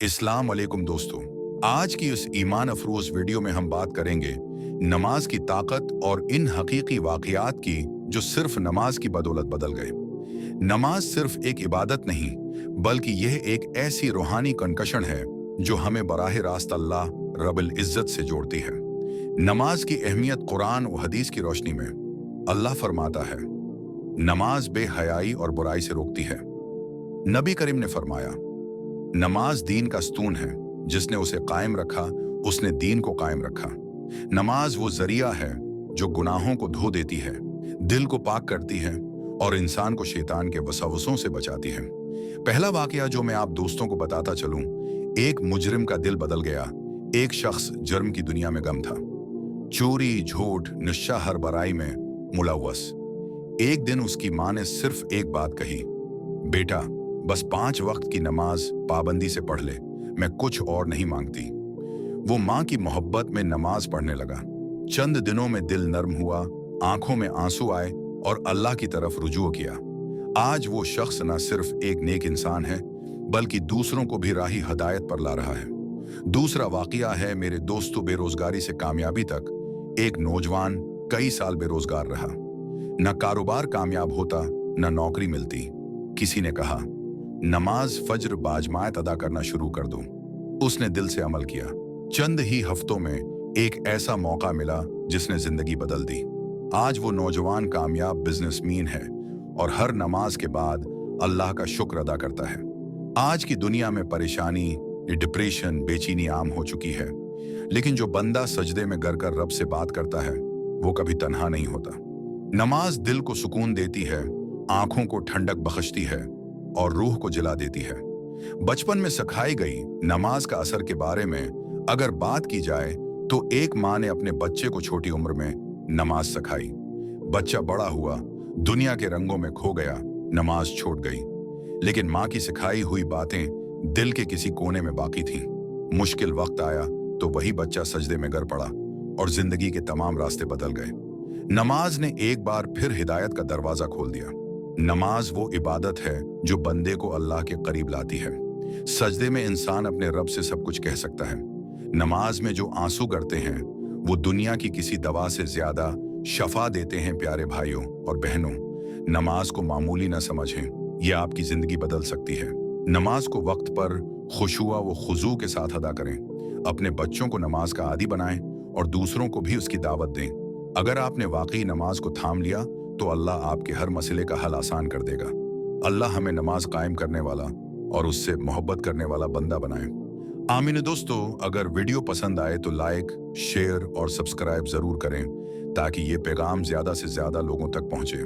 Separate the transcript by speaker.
Speaker 1: अस्सलाम वालेकुम दोस्तों। आज की इस ईमान अफरोज वीडियो में हम बात करेंगे नमाज की ताकत और इन हकीकी वाक़यात की जो सिर्फ नमाज की बदौलत बदल गए। नमाज सिर्फ एक इबादत नहीं, बल्कि यह एक ऐसी रूहानी कंकशन है जो हमें बराह रास्त अल्लाह रब्बुल इज़्ज़त से जोड़ती है। नमाज की अहमियत कुरान और हदीस की रोशनी में अल्लाह फरमाता है, नमाज बेहयाई और बुराई से रोकती है। नबी करीम ने फरमाया, नमाज दीन का स्तून है, जिसने उसे कायम रखा उसने दीन को कायम रखा। नमाज वो जरिया है जो गुनाहों को धो देती है, दिल को पाक करती है और इंसान को शैतान के वसवसों से बचाती है। पहला वाकया जो मैं आप दोस्तों को बताता चलूं, एक मुजरिम का दिल बदल गया। एक शख्स जुर्म की दुनिया में गम था, चोरी, झूठ, नशा, हर बुराई में मुलव्वस। एक दिन उसकी माँ ने सिर्फ एक बात कही, बेटा बस 5 वक्त की नमाज पाबंदी से पढ़ ले, मैं कुछ और नहीं मांगती। वो माँ की मोहब्बत में नमाज पढ़ने लगा। चंद दिनों में दिल नर्म हुआ, आंखों में आंसू आए और अल्लाह की तरफ रुजू किया। आज वो शख्स न सिर्फ एक नेक इंसान है, बल्कि दूसरों को भी राही हदायत पर ला रहा है। दूसरा वाकया है मेरे दोस्तों, बेरोजगारी से कामयाबी तक। एक नौजवान कई साल बेरोजगार रहा, न कारोबार कामयाब होता न नौकरी मिलती। किसी ने कहा, नमाज फज्र बाजमात अदा करना शुरू कर दो। उसने दिल से अमल किया। चंद ही हफ्तों में एक ऐसा मौका मिला जिसने जिंदगी बदल दी। आज वो नौजवान कामयाब बिजनेसमैन है और हर नमाज के बाद अल्लाह का शुक्र अदा करता है। आज की दुनिया में परेशानी, डिप्रेशन, बेचैनी आम हो चुकी है, लेकिन जो बंदा सजदे में गर कर रब से बात करता है वो कभी तन्हा नहीं होता। नमाज दिल को सुकून देती है, आंखों को ठंडक बख्शती है और रूह को जिला देती है। बचपन में सिखाई गई नमाज का असर के बारे में अगर बात की जाए तो एक माँ ने अपने बच्चे को छोटी उम्र में नमाज सिखाई। बच्चा बड़ा हुआ, दुनिया के रंगों में खो गया, नमाज छूट गई, लेकिन माँ की सिखाई हुई बातें दिल के किसी कोने में बाकी थीं। मुश्किल वक्त आया तो वही बच्चा सजदे में गिर पड़ा और जिंदगी के तमाम रास्ते बदल गए। नमाज ने एक बार फिर हिदायत का दरवाजा खोल दिया। नमाज वो इबादत है जो बंदे को अल्लाह के करीब लाती है। सजदे में इंसान अपने रब से सब कुछ कह सकता है। नमाज में जो आंसू गिरते हैं वो दुनिया की किसी दवा से ज्यादा शफा देते हैं। प्यारे भाइयों और बहनों, नमाज को मामूली न समझें, ये आपकी जिंदगी बदल सकती है। नमाज को वक्त पर खुशुआ व खुजू के साथ अदा करें। अपने बच्चों को नमाज का आदी बनाएं और दूसरों को भी उसकी दावत दें। अगर आपने वाकई नमाज को थाम लिया तो अल्लाह आपके हर मसले का हल आसान कर देगा। अल्लाह हमें नमाज कायम करने वाला और उससे मोहब्बत करने वाला बंदा बनाए। आमीन। दोस्तों, अगर वीडियो पसंद आए तो लाइक, शेयर और सब्सक्राइब जरूर करें ताकि ये पैगाम ज्यादा से ज्यादा लोगों तक पहुंचे।